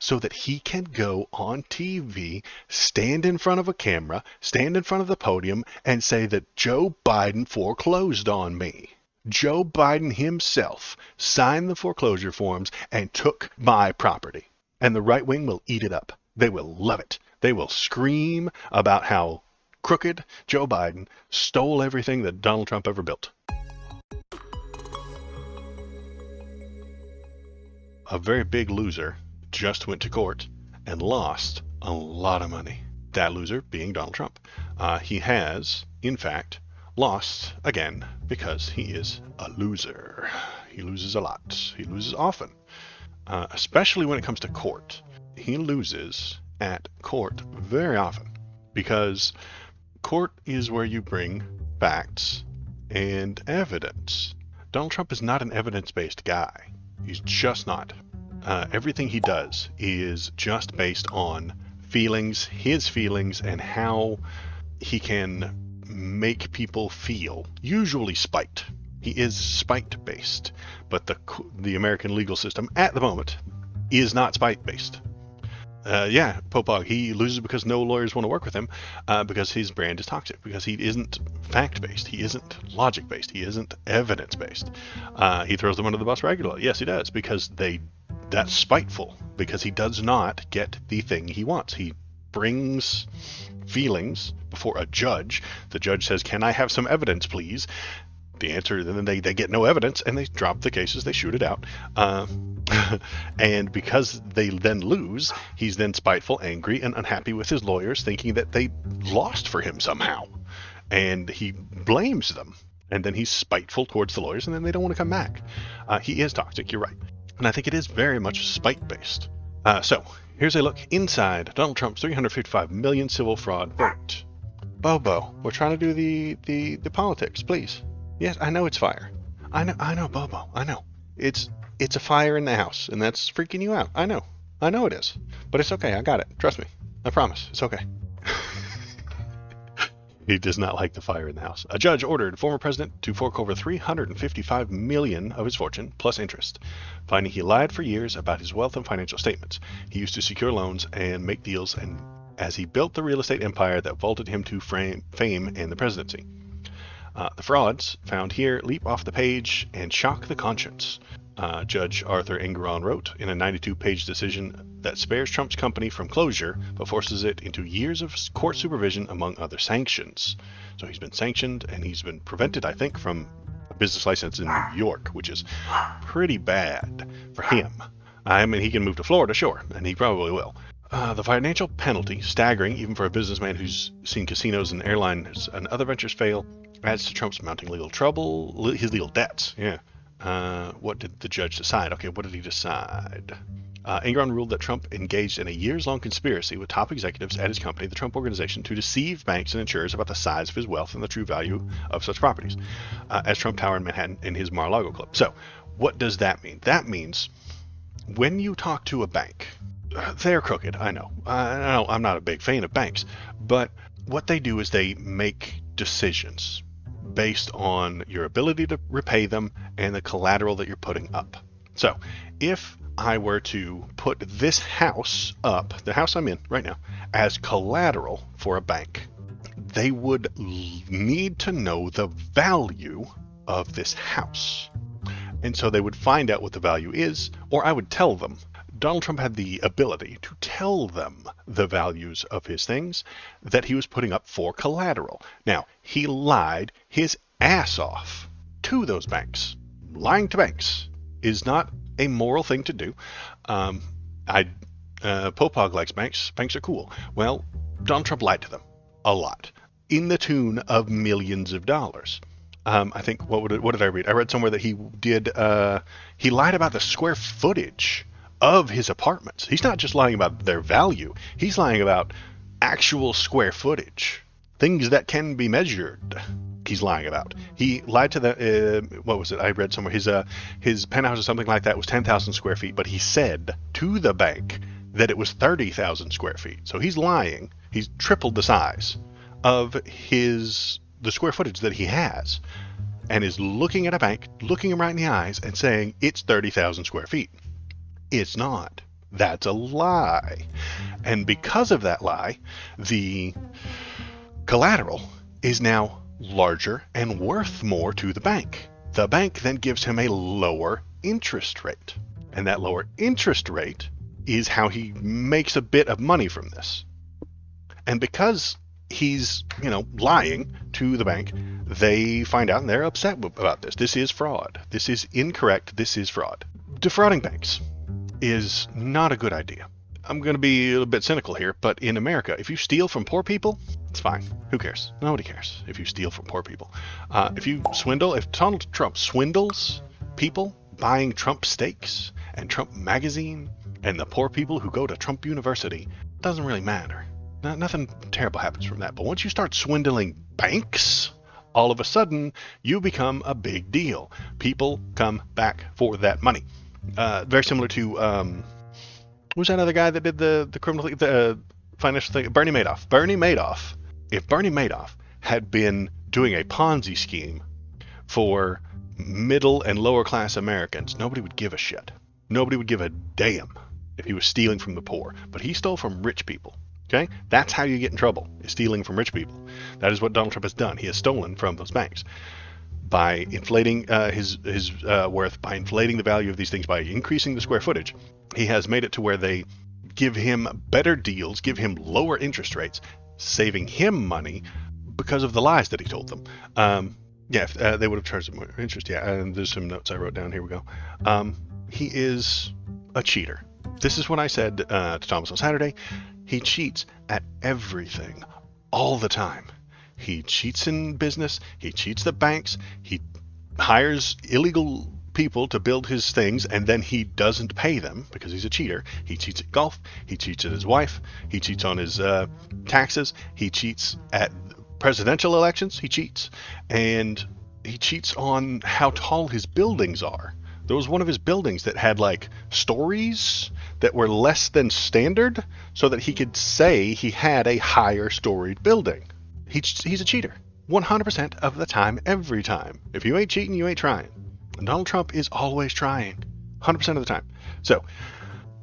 so that he can go on TV, stand in front of a camera, stand in front of the podium, and say that Joe Biden foreclosed on me. Joe Biden himself signed the foreclosure forms and took my property. And the right wing will eat it up. They will love it. They will scream about how crooked Joe Biden stole everything that Donald Trump ever built. A very big loser just went to court and lost a lot of money. That loser being Donald Trump. He has, in fact, lost again because he is a loser. He loses a lot. He loses often, especially when it comes to court. He loses at court very often because court is where you bring facts and evidence. Donald Trump is not an evidence-based guy. He's just not. Everything he does is just based on feelings, his feelings, and how he can make people feel, usually spite. He is spite-based, but the American legal system at the moment is not spite-based. Popog, he loses because no lawyers want to work with him because his brand is toxic, because he isn't fact-based, he isn't logic-based, he isn't evidence-based. He throws them under the bus regularly. Yes, he does, because that's spiteful, because he does not get the thing he wants. He brings feelings before a judge. The judge says, "Can I have some evidence, please?" The answer, then they get no evidence, and they drop the cases, they shoot it out. And because they then lose, he's then spiteful, angry, and unhappy with his lawyers, thinking that they lost for him somehow. And he blames them. And then he's spiteful towards the lawyers, and then they don't want to come back. He is toxic, you're right. And I think it is very much spite-based. So, here's a look inside Donald Trump's $355 million civil fraud vote. Bobo, we're trying to do the politics, please. Yes, I know it's fire. I know, Bobo. I know. It's a fire in the house, and that's freaking you out. I know it is. But it's okay. I got it. Trust me. I promise. It's okay. He does not like the fire in the house. A judge ordered former president to fork over $355 million of his fortune, plus interest, finding he lied for years about his wealth and financial statements. He used to secure loans and make deals, and as he built the real estate empire that vaulted him to fame and the presidency. The frauds found here leap off the page and shock the conscience. Judge Arthur Engeron wrote in a 92-page decision that spares Trump's company from closure, but forces it into years of court supervision, among other sanctions. So he's been sanctioned, and he's been prevented, I think, from a business license in New York, which is pretty bad for him. I mean, he can move to Florida, sure, and he probably will. The financial penalty, staggering even for a businessman who's seen casinos and airlines and other ventures fail, adds to Trump's mounting legal trouble, his legal debts. Yeah. What did the judge decide? Okay, what did he decide? Engeron ruled that Trump engaged in a years-long conspiracy with top executives at his company, the Trump Organization, to deceive banks and insurers about the size of his wealth and the true value of such properties, as Trump Tower in Manhattan and his Mar-a-Lago Club. So, what does that mean? That means when you talk to a bank, they're crooked, I know. I'm not a big fan of banks, but what they do is they make decisions based on your ability to repay them and the collateral that you're putting up. So, if I were to put this house up, the house I'm in right now, as collateral for a bank, they would need to know the value of this house. And so they would find out what the value is, or I would tell them. Donald Trump had the ability to tell them the values of his things that he was putting up for collateral. Now, he lied his ass off to those banks. Lying to banks is not a moral thing to do. Popog likes banks. Banks are cool. Well, Donald Trump lied to them a lot, in the tune of millions of dollars. I think, what did I read? I read somewhere that he lied about the square footage of his apartments. He's not just lying about their value. He's lying about actual square footage, things that can be measured. He's lying about. He lied to the what was it? I read somewhere his penthouse or something like that was 10,000 square feet, but he said to the bank that it was 30,000 square feet. So he's lying. He's tripled the size of the square footage that he has, and is looking at a bank, looking him right in the eyes, and saying it's 30,000 square feet. It's not. That's a lie. And because of that lie, the collateral is now larger and worth more to the bank. The bank then gives him a lower interest rate. And that lower interest rate is how he makes a bit of money from this. And because he's, lying to the bank, they find out and they're upset about this. This is fraud. This is incorrect. This is fraud. Defrauding banks is not a good idea. I'm going to be a little bit cynical here, but in America, if you steal from poor people, it's fine. Who cares? Nobody cares if you steal from poor people. If Donald Trump swindles people buying Trump steaks and Trump magazine and the poor people who go to Trump University, it doesn't really matter. Nothing terrible happens from that. But once you start swindling banks, all of a sudden you become a big deal. People come back for that money. Very similar to who's that other guy that did the criminal the financial thing? Bernie Madoff. Bernie Madoff. If Bernie Madoff had been doing a Ponzi scheme for middle and lower class Americans, nobody would give a shit. Nobody would give a damn if he was stealing from the poor. But he stole from rich people. Okay? That's how you get in trouble, is stealing from rich people. That is what Donald Trump has done. He has stolen from those banks by inflating his worth, by inflating the value of these things, by increasing the square footage. He has made it to where they give him better deals, give him lower interest rates, saving him money because of the lies that he told them. They would have charged him more interest. Yeah, and there's some notes I wrote down. Here we go. He is a cheater. This is what I said to Thomas on Saturday. He cheats at everything, all the time. He cheats in business. He cheats the banks. He hires illegal people to build his things, and then he doesn't pay them because he's a cheater. He cheats at golf. He cheats at his wife. He cheats on his taxes. He cheats at presidential elections. He cheats. And he cheats on how tall his buildings are. There was one of his buildings that had stories that were less than standard so that he could say he had a higher storied building. He's a cheater. 100% of the time, every time. If you ain't cheating, you ain't trying. And Donald Trump is always trying. 100% of the time. So,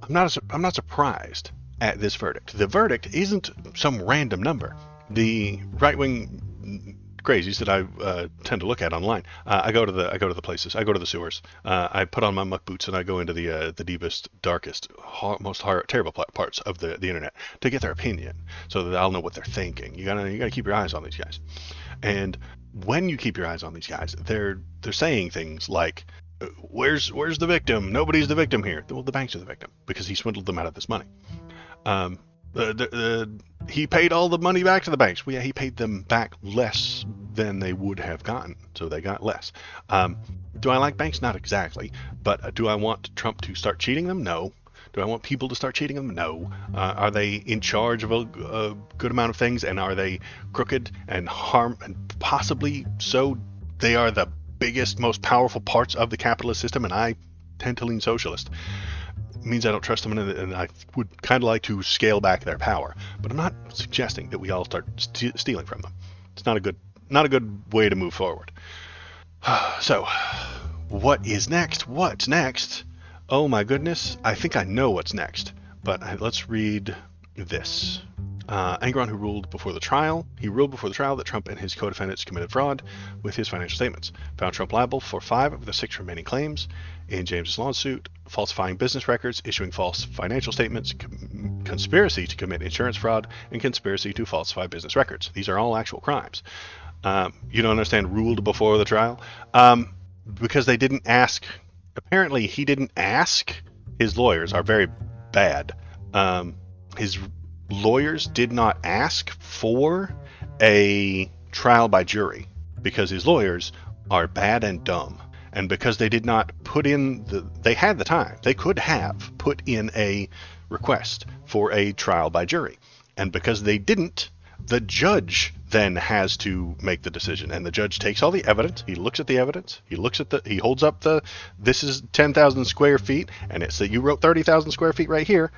I'm not surprised at this verdict. The verdict isn't some random number. The right-wing crazies that I tend to look at online. I go to the places. I go to the sewers. I put on my muck boots and I go into the deepest, darkest, most terrible parts of the internet to get their opinion, so that I'll know what they're thinking. You gotta keep your eyes on these guys. And when you keep your eyes on these guys, they're saying things like, "Where's the victim? Nobody's the victim here." Well, the banks are the victim because he swindled them out of this money. He paid all the money back to the banks. Well, yeah, he paid them back less than they would have gotten, so they got less. Do I like banks? Not exactly. But do I want Trump to start cheating them? No. Do I want people to start cheating them? No. Are they in charge of a good amount of things, and are they crooked and possibly so? They are the biggest, most powerful parts of the capitalist system, and I tend to lean socialist. Means I don't trust them, and I would kind of like to scale back their power. But I'm not suggesting that we all start stealing from them. It's not a good way to move forward. So, what is next? What's next? Oh my goodness, I think I know what's next. But let's read this. Angron, who ruled before the trial, that Trump and his co-defendants committed fraud with his financial statements. Found Trump liable for 5 of the 6 remaining claims in James's lawsuit: falsifying business records, issuing false financial statements, conspiracy to commit insurance fraud, and conspiracy to falsify business records. These are all actual crimes. You don't understand ruled before the trial? Because they didn't ask. Apparently, he didn't ask. His lawyers are very bad. His lawyers did not ask for a trial by jury because his lawyers are bad and dumb. And because they did not put in they had the time. They could have put in a request for a trial by jury. And because they didn't, the judge then has to make the decision. And the judge takes all the evidence. He looks at the evidence. He holds up this is 10,000 square feet, and it's that you wrote 30,000 square feet right here.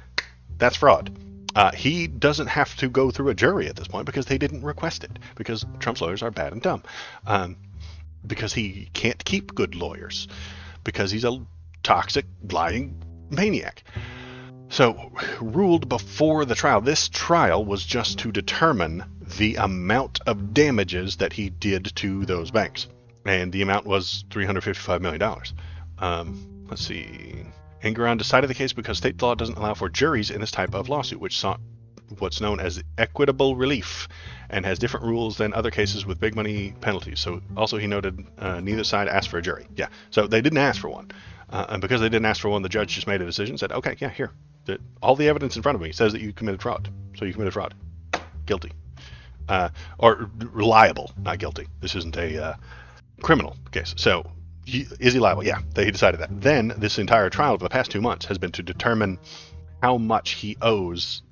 That's fraud. He doesn't have to go through a jury at this point because they didn't request it. Because Trump's lawyers are bad and dumb. Because he can't keep good lawyers. Because he's a toxic, lying maniac. So, ruled before the trial. This trial was just to determine the amount of damages that he did to those banks. And the amount was $355 million. Let's see. Engoron decided the case because state law doesn't allow for juries in this type of lawsuit, which sought what's known as equitable relief and has different rules than other cases with big money penalties. So also he noted neither side asked for a jury. Yeah, so they didn't ask for one. And because they didn't ask for one, the judge just made a decision, said, okay, yeah, here. All the evidence in front of me says that you committed fraud. So you committed fraud. Guilty. Or liable, not guilty. This isn't a criminal case. So is he liable? Yeah, they decided that. Then this entire trial for the past 2 months has been to determine how much he owes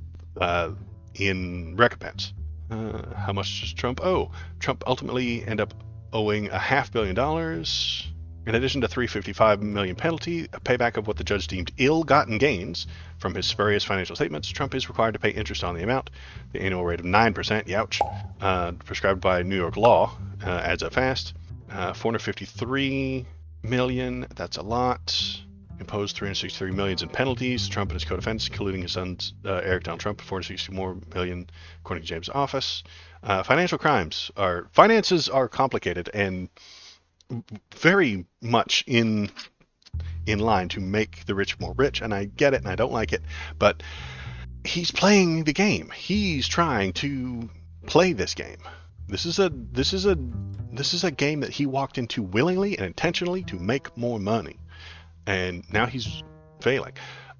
in recompense. How much does Trump owe? Trump ultimately ended up owing $500 million. In addition to $355 million penalty, a payback of what the judge deemed ill-gotten gains from his spurious financial statements, Trump is required to pay interest on the amount. The annual rate of 9%, youch, prescribed by New York law, adds up fast. $453 million, that's a lot. Imposed $363 million in penalties. Trump and his co-defendants, including his son Eric Donald Trump, $460 million more, according to James' office. Financial crimes finances are complicated and very much in line to make the rich more rich, and I get it and I don't like it, but he's playing the game. He's trying to play this game. This is a game that he walked into willingly and intentionally to make more money, and now he's failing.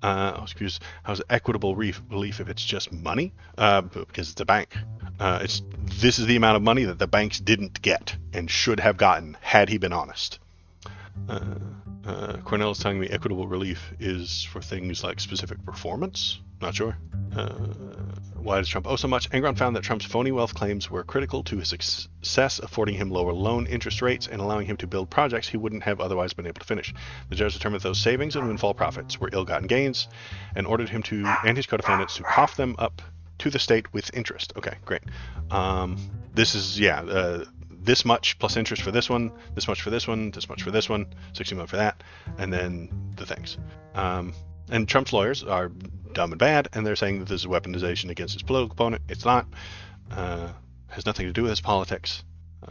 Excuse, how's equitable relief if it's just money? Because it's a bank. This is the amount of money that the banks didn't get and should have gotten had he been honest. Cornell is telling me equitable relief is for things like specific performance. Not sure. Why does Trump owe so much? Engoron found that Trump's phony wealth claims were critical to his success, affording him lower loan interest rates and allowing him to build projects he wouldn't have otherwise been able to finish. The judge determined that those savings and windfall profits were ill-gotten gains and ordered him and his co-defendants to cough them up to the state with interest. Okay, great. This is, this much plus interest for this one, this much for this one, this much for this one, 60 million for that, and then the things. And Trump's lawyers are dumb and bad, and they're saying that this is weaponization against his political opponent. It's not. Has nothing to do with his politics.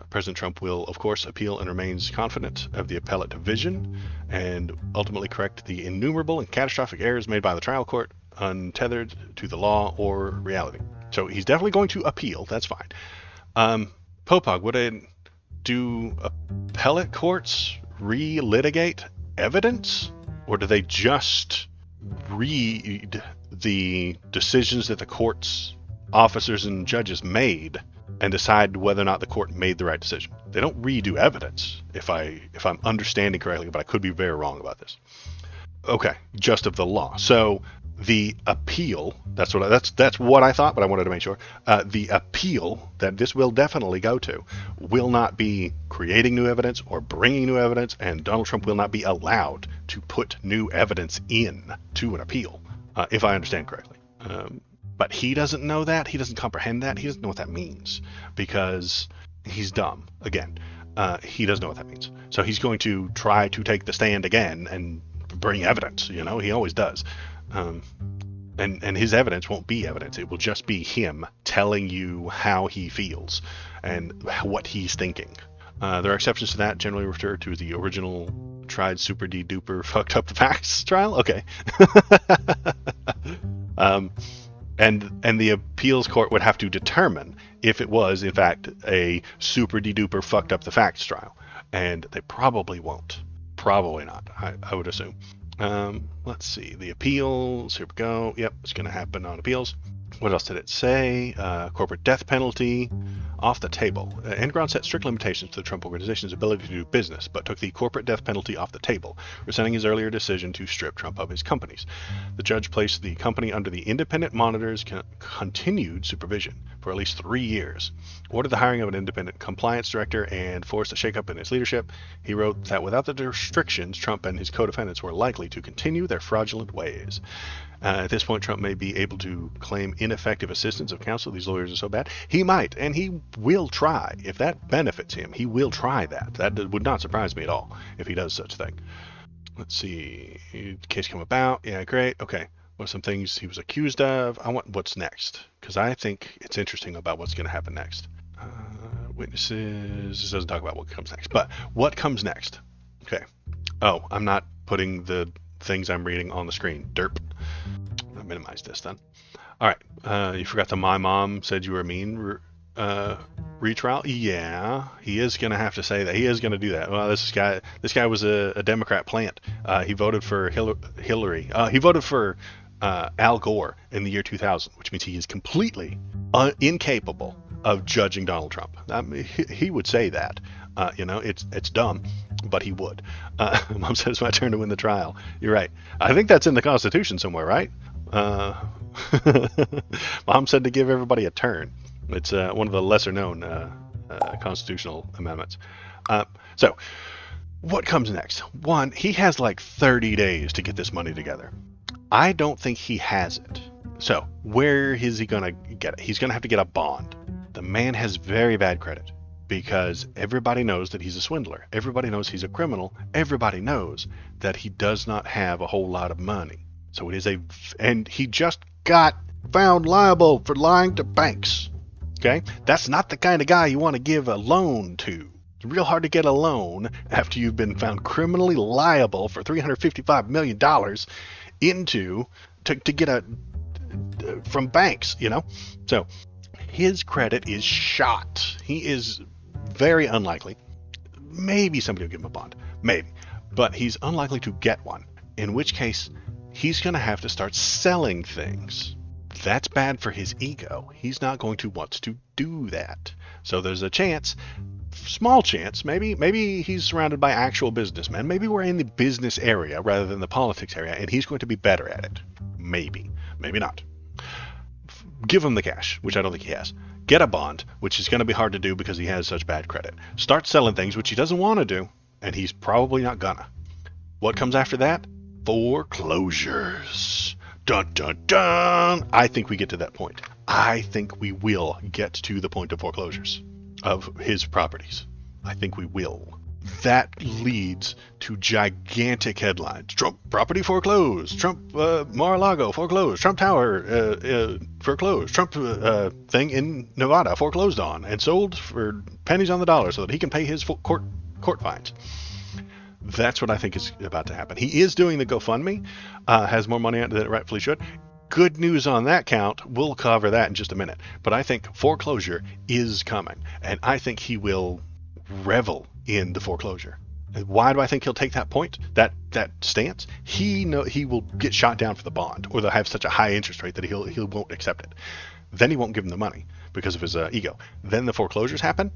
President Trump will, of course, appeal and remains confident of the appellate division and ultimately correct the innumerable and catastrophic errors made by the trial court, untethered to the law or reality. So he's definitely going to appeal. That's fine. Popog, do appellate courts relitigate evidence, or do they just read the decisions that the court's officers and judges made and decide whether or not the court made the right decision? They don't redo evidence, if I'm understanding correctly, but I could be very wrong about this. Okay, just of the law. So the appeal, that's what I thought, but I wanted to make sure. The appeal that this will definitely go to will not be creating new evidence or bringing new evidence, and Donald Trump will not be allowed to put new evidence in to an appeal, if I understand correctly. But he doesn't know that. He doesn't comprehend that. He doesn't know what that means because he's dumb. Again, he doesn't know what that means. So he's going to try to take the stand again and bring evidence. He always does. And his evidence won't be evidence. It will just be him telling you how he feels and what he's thinking. There are exceptions to that, generally referred to as the original tried super duper fucked up the facts trial. Okay. And the appeals court would have to determine if it was, in fact, a super duper fucked up the facts trial. And they probably won't. Probably not, I would assume. Let's see. The appeals. Here we go. Yep, it's going to happen on appeals. What else did it say? Corporate death penalty off the table. Engoron set strict limitations to the Trump Organization's ability to do business, but took the corporate death penalty off the table, rescinding his earlier decision to strip Trump of his companies. The judge placed the company under the independent monitor's continued supervision for at least 3 years, ordered the hiring of an independent compliance director, and forced a shakeup in his leadership. He wrote that without the restrictions, Trump and his co-defendants were likely to continue their fraudulent ways. At this point, Trump may be able to claim ineffective assistance of counsel. These lawyers are so bad. He might, and he will try. If that benefits him, he will try that. That would not surprise me at all if he does such a thing. Let's see. Case come about. Yeah, great. Okay. What are some things he was accused of? I want what's next, because I think it's interesting about what's going to happen next. Witnesses. This doesn't talk about what comes next, but what comes next? Okay. Oh, I'm not putting the things I'm reading on the screen. Derp. I'll minimize this then. All right. You forgot the my mom said you were mean retrial. Yeah, he is going to have to say that. He is going to do that. Well, this guy was a Democrat plant. He voted for Hillary. He voted for Al Gore in the year 2000, which means he is completely incapable of judging Donald Trump. He would say that. It's dumb, but he would. Mom said it's my turn to win the trial. You're right. I think that's in the Constitution somewhere, right? Mom said to give everybody a turn. It's one of the lesser-known constitutional amendments. So, what comes next? One, he has like 30 days to get this money together. I don't think he has it. So, where is he going to get it? He's going to have to get a bond. The man has very bad credit because everybody knows that he's a swindler. Everybody knows he's a criminal. Everybody knows that he does not have a whole lot of money. So it is and he just got found liable for lying to banks. Okay? That's not the kind of guy you want to give a loan to. It's real hard to get a loan after you've been found criminally liable for $355 million to get from banks, So his credit is shot. He is very unlikely. Maybe somebody will give him a bond. Maybe. But he's unlikely to get one. In which case, he's going to have to start selling things. That's bad for his ego. He's not going to want to do that. So there's a chance, small chance, maybe he's surrounded by actual businessmen. Maybe we're in the business area rather than the politics area, and he's going to be better at it. Maybe. Maybe not. Give him the cash, which I don't think he has. Get a bond, which is going to be hard to do because he has such bad credit. Start selling things, which he doesn't want to do, and he's probably not gonna. What comes after that? Foreclosures. Dun, dun, dun. I think we get to that point. I think we will get to the point of foreclosures of his properties. I think we will. That leads to gigantic headlines. Trump property foreclosed. Trump Mar-a-Lago foreclosed. Trump Tower foreclosed. Trump thing in Nevada foreclosed on and sold for pennies on the dollar so that he can pay his court fines. That's what I think is about to happen. He is doing the GoFundMe, has more money than it rightfully should. Good news on that count. We'll cover that in just a minute. But I think foreclosure is coming, and I think he will revel in the foreclosure. And why do I think he'll take that point, that stance? He will get shot down for the bond, or they'll have such a high interest rate that he won't accept it. Then he won't give him the money because of his ego. Then the foreclosures happen.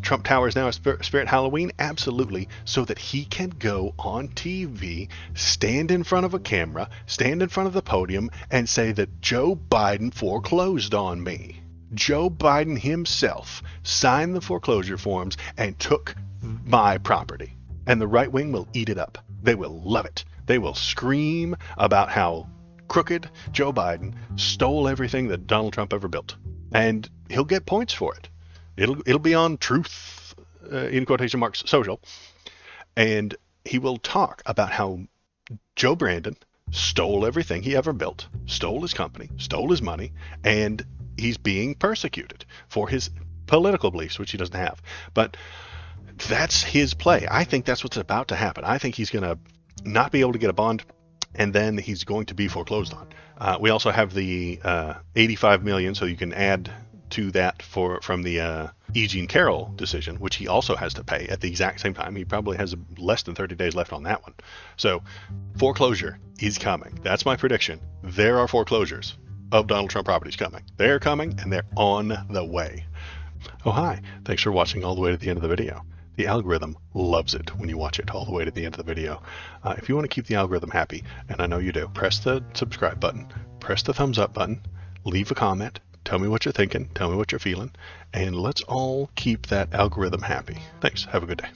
Trump Tower is now a Spirit Halloween? Absolutely. So that he can go on TV, stand in front of a camera, stand in front of the podium, and say that Joe Biden foreclosed on me. Joe Biden himself signed the foreclosure forms and took my property. And the right wing will eat it up. They will love it. They will scream about how crooked Joe Biden stole everything that Donald Trump ever built. And he'll get points for it. It'll be on Truth, in quotation marks, social. And he will talk about how Joe Brandon stole everything he ever built, stole his company, stole his money, and he's being persecuted for his political beliefs, which he doesn't have. But that's his play. I think that's what's about to happen. I think he's going to not be able to get a bond, and then he's going to be foreclosed on. We also have the $85 million, so you can add to that from the E. Jean Carroll decision, which he also has to pay at the exact same time. He probably has less than 30 days left on that one. So foreclosure is coming. That's my prediction. There are foreclosures of Donald Trump properties coming. They're coming, and they're on the way. Oh, hi. Thanks for watching all the way to the end of the video. The algorithm loves it when you watch it all the way to the end of the video. If you want to keep the algorithm happy, and I know you do, press the subscribe button, press the thumbs up button, leave a comment, tell me what you're thinking, tell me what you're feeling, and let's all keep that algorithm happy. Thanks. Have a good day.